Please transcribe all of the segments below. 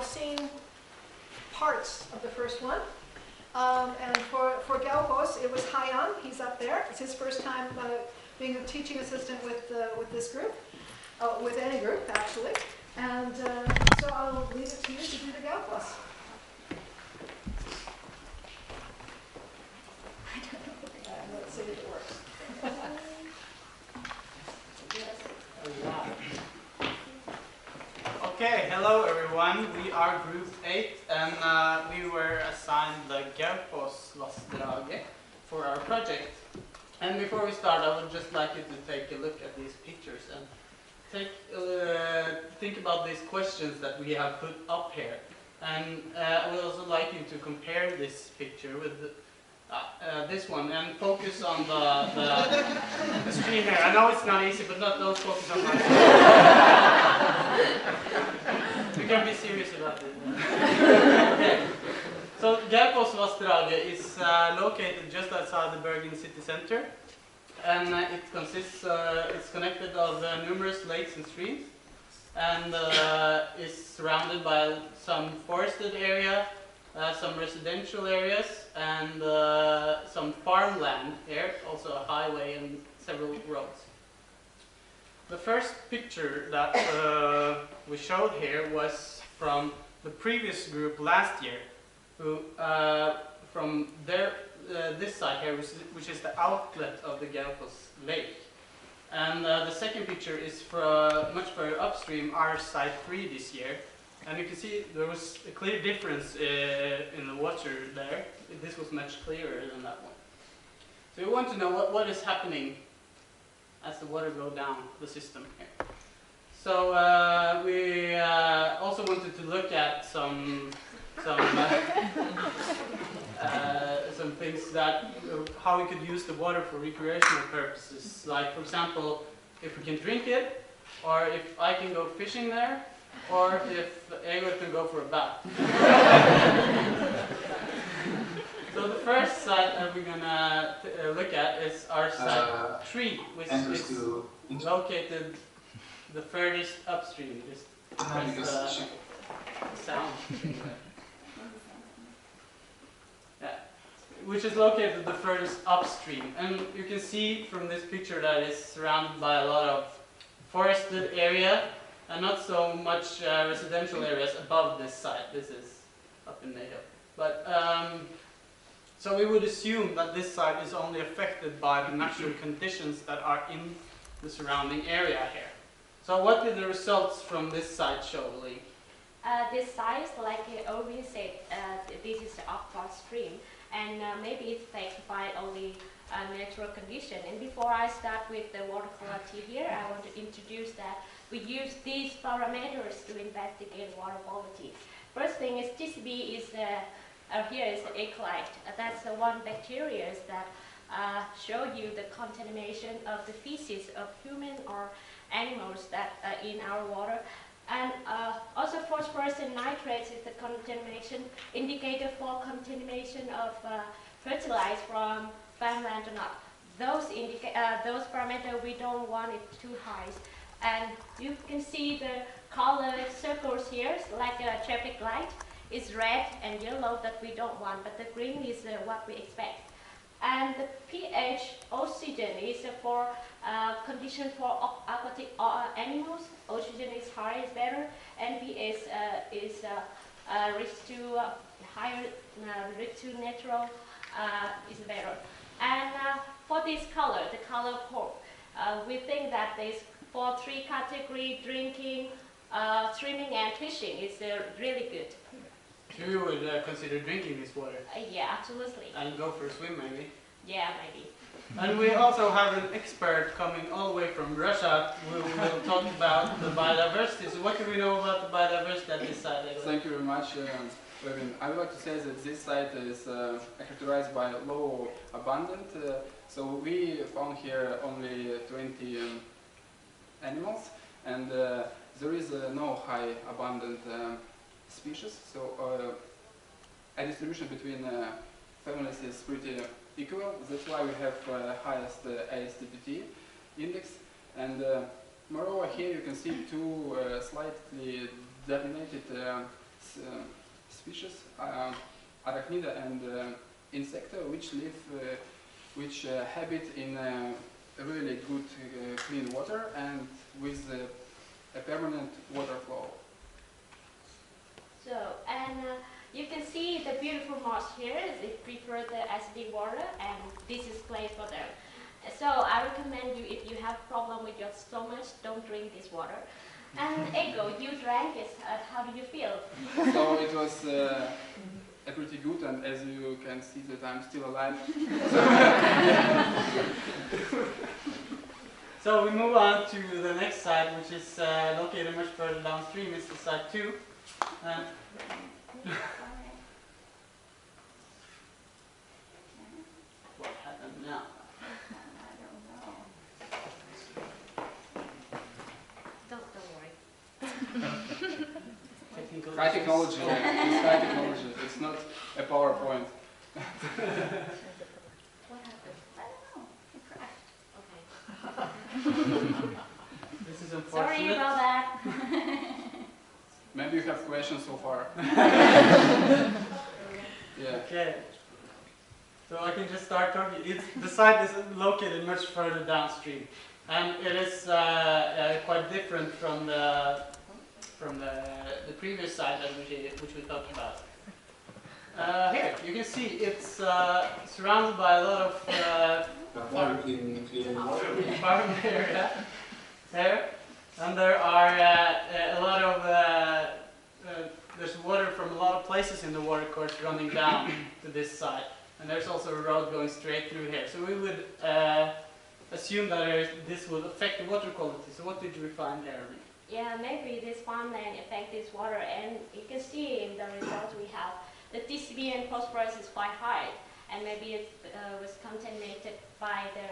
seen parts of the first one. And for Gaupås, it was Hayan. He's up there. It's his first time being a teaching assistant with this group, with any group actually. And so I'll leave it to you to do the Gaupås. Let's see if it works. Okay, hello everyone. We are group 8 and we were assigned the Gaupåsvassdraget for our project. And before we start, I would just like you to take a look at these pictures and think about these questions that we have put up here. And I would also like you to compare this picture with this one and focus on the screen here. I know it's not easy, but don't focus on my screen. You can be serious about it. Okay. So Gaupåsvassdraget is located just outside the Bergen city center, and it consists. It's connected of numerous lakes and streams, and is surrounded by some forested area, some residential areas, and some farmland here, also a highway and several roads. The first picture that we showed here was from the previous group last year, who from this side here, which is the outlet of the Gaupås lake. And the second picture is for much further upstream, our site 3 this year. And you can see there was a clear difference in the water there. This was much clearer than that one. So we want to know what is happening as the water goes down the system here. So we also wanted to look at some things that how we could use the water for recreational purposes. Like, for example, if we can drink it, or if I can go fishing there, or if Egor can go for a bath. So the first site that we're gonna look at is our site 3, which is located the furthest upstream. Just sound. Yeah, which is located the furthest upstream, and you can see from this picture that it's surrounded by a lot of forested area. And not so much residential areas above this site. This is up in the hill. But so we would assume that this site is only affected by the natural conditions that are in the surrounding area here. So what did the results from this site show, Lee? This site, like Orin said, this is the upward stream, and maybe it's affected by only natural condition. And before I start with the water quality here, I want to introduce that we use these parameters to investigate water quality. First thing is TCB is here is the E. coli. That's the one bacteria that show you the contamination of the feces of human or animals that in our water. And also phosphorus and nitrates is the contamination indicator for contamination of fertilizer from farmland or not. Those parameters we don't want it too high. And you can see the colored circles here, like a traffic light. It's red and yellow that we don't want, but the green is what we expect. And the pH, oxygen, is for condition for aquatic animals. Oxygen is high is better, and pH is rich to higher, rich to natural is better. And for this color, the color purple, we think that there's for 3 categories: drinking, swimming, and fishing is really good. So you would consider drinking this water? Yeah, absolutely. And go for a swim, maybe? Yeah, maybe. And we also have an expert coming all the way from Russia who will talk about the biodiversity. So what do we know about the biodiversity at this site? Thank you very much, Levin. I would like to say that this site is characterized by low abundant. So we found here only 20 animals, and there is no high abundant species. So a distribution between families is pretty equal. That's why we have highest ASTPT index. And moreover, here you can see 2 slightly dominated species, arachnida and insecta, which live, which habit in really good clean water and with a permanent water flow. So, and you can see the beautiful moss here. They prefer the acidic water, and this is place for them. So I recommend you, if you have problem with your stomach, don't drink this water. And Ego, you drank it. How do you feel? So it was pretty good, and as you can see that I'm still alive. So we move on to the next site, which is located much further downstream. It's the site 2. What happened now? Don't worry. High technology, it's high technology. It's not a PowerPoint. What happened? I don't know. It crashed. Okay. This is unfortunate. Sorry about that. Maybe you have questions so far. Yeah. Okay. So I can just start talking. The site is located much further downstream, and it is quite different from the previous site that which we talked about. Here you can see it's surrounded by a lot of farm area there, and there are a lot of there's water from a lot of places in the water course running down to this side, and there's also a road going straight through here. So we would assume that this would affect the water quality. So what did we find there? Yeah, maybe this farmland affect this water, and you can see in the results we have the TCB and phosphorus is quite high, and maybe it was contaminated by the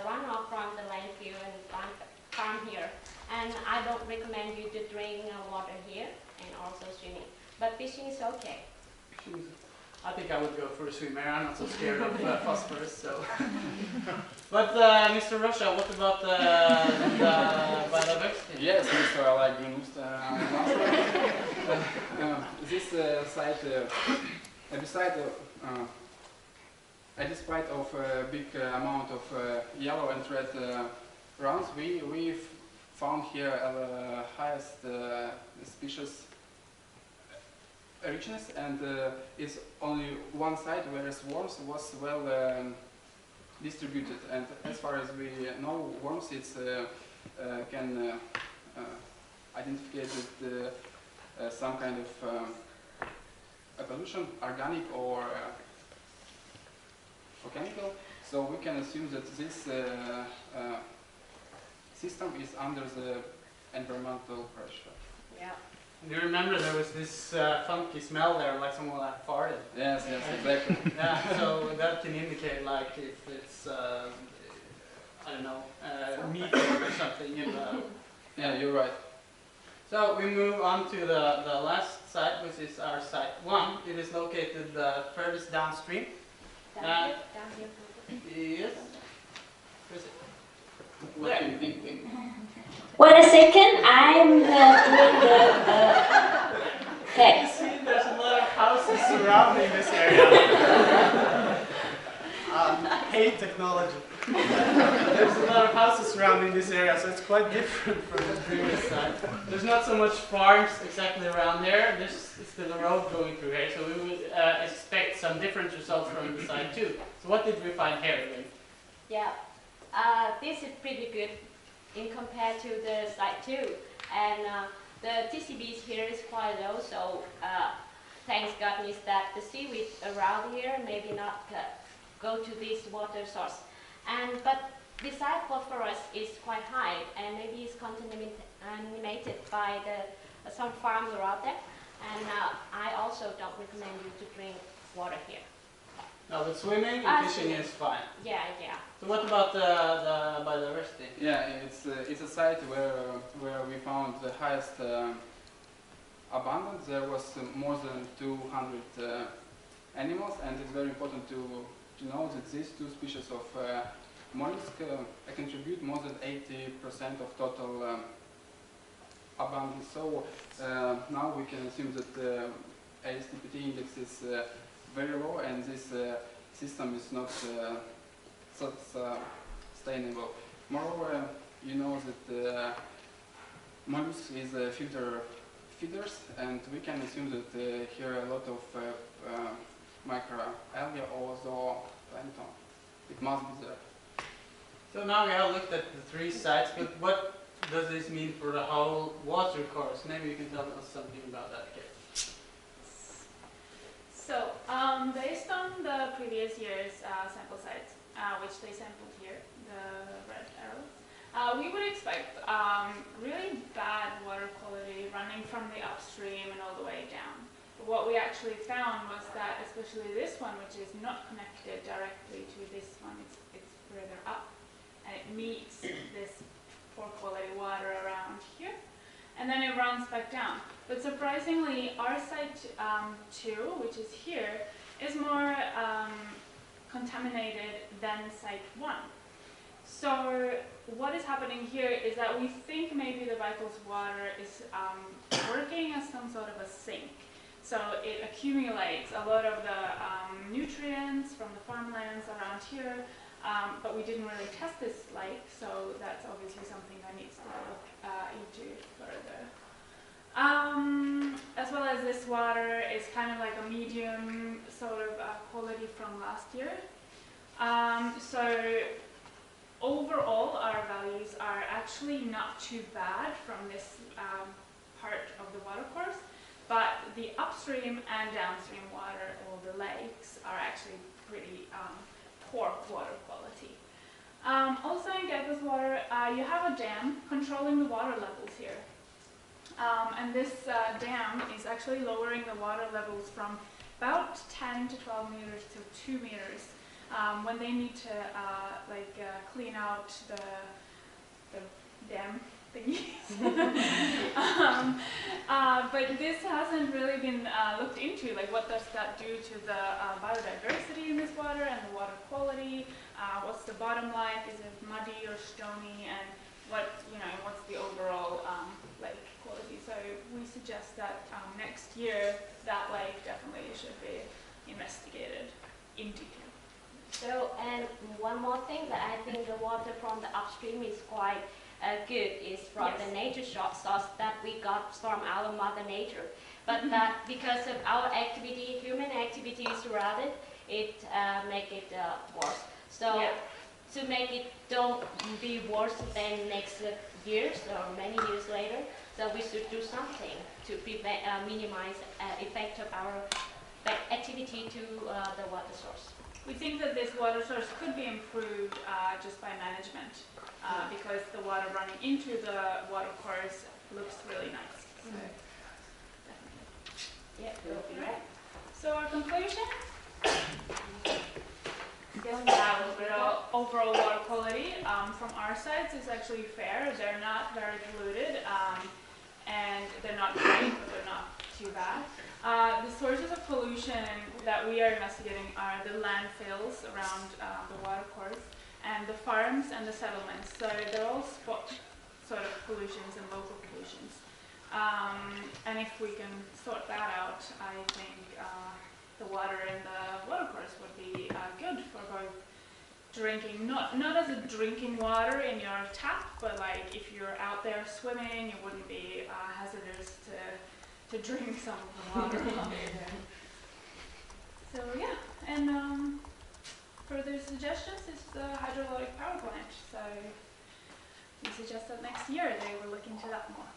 runoff from the landfill and farm here. And I don't recommend you to drink water here and also swimming, but fishing is okay. I think I would go for a swim here. I'm not so scared of phosphorus. So, but Mr. Russia, what about the biodiversity? Yes, Mr. Alaginus. This site, despite of a big amount of yellow and red rounds, we found here the highest species richness, and it's only one site where worms was well distributed. And as far as we know, worms can identify with some kind of pollution, organic or chemical. So we can assume that this system is under the environmental pressure. Yeah. Do you remember there was this funky smell there, like someone had farted? Yes, exactly. Yeah, so that can indicate like if it's, I don't know, meat or something in the... Yeah, you're right. So we move on to the last site, which is our site 1. It is located furthest downstream. Down here. Yes. Where is it? What do you think? Wait a second, I'm doing the text. See, there's a lot of houses surrounding this area. Hate technology. There's a lot of houses surrounding this area, so it's quite different from the previous side. There's not so much farms exactly around there. There's still a road going through here, so we would expect some different results from the side 2. So what did we find here, Lynn? Yeah, this is pretty good in compared to the site 2, and the TCBs here is quite low, so thanks God is that the seaweed around here maybe not go to this water source. But besides phosphorus is quite high, and maybe it's contaminated by some farms around there, and I also don't recommend you to drink water here. No, but swimming and fishing is fine. Yeah. So what about the biodiversity? Yeah, it's a site where we found the highest abundance. There was more than 200 animals, and it's very important to know that these two species of mollusk contribute more than 80% of total abundant. So now we can assume that the ASTPT index is very low, and this system is not sustainable. Moreover, you know that mollusks is filter feeders, and we can assume that here are a lot of microalgae or zooplankton. It must be there. So now we have looked at the 3 sites, but what does this mean for the whole water course? Maybe you can tell us something about that, Kate. So, based on the previous year's sample sites, which they sampled here, the red arrows, we would expect really bad water quality running from the upstream and all the way down. But what we actually found was that, especially this one, which is not connected directly to this one, it's further up, and it meets this poor quality water around here, and then it runs back down. But surprisingly, our site 2, which is here, is more contaminated than site 1. So what is happening here is that we think maybe the Gaupåsvassdraget is working as some sort of a sink. So it accumulates a lot of the nutrients from the farmlands around here, but we didn't really test this lake, so that's obviously something that needs to look into further. As well as this water is kind of like a medium sort of quality from last year. So overall, our values are actually not too bad from this part of the watercourse, but the upstream and downstream water, or the lakes, are actually pretty poor water quality. Also in Gaupåsvassdraget, you have a dam controlling the water levels here. And this dam is actually lowering the water levels from about 10 to 12 meters to 2 meters when they need to clean out the dam thingies. But this hasn't really been looked into, like what does that do to the biodiversity in this water and the water quality? What's the bottom like? Is it muddy or stony? And what's the overall lake quality? So we suggest that next year that lake definitely should be investigated in detail. So, and one more thing that I think the water from the upstream is quite good is from the nature source that we got from our mother nature. But that because of our activity, human activities around it, it make it worse. So to make it don't be worse than next years or many years later, so we should do something to prevent, minimize effect of our activity to the water source. We think that this water source could be improved just by management because the water running into the water course looks really nice. So, definitely. Yeah, All right. So our conclusion? Overall water quality from our sites is actually fair. They're not very polluted and they're not great, but they're not too bad. The sources of pollution that we are investigating are the landfills around the watercourse and the farms and the settlements. So they're all spot sort of pollutions and local pollutions. And if we can sort that out, I think the water in the watercourse would be good for both drinking, not as a drinking water in your tap, but like if you're out there swimming, it wouldn't be hazardous to drink some of the water out there. So yeah, and further suggestions is the hydroelectric power plant. So we suggest that next year they will look into that more.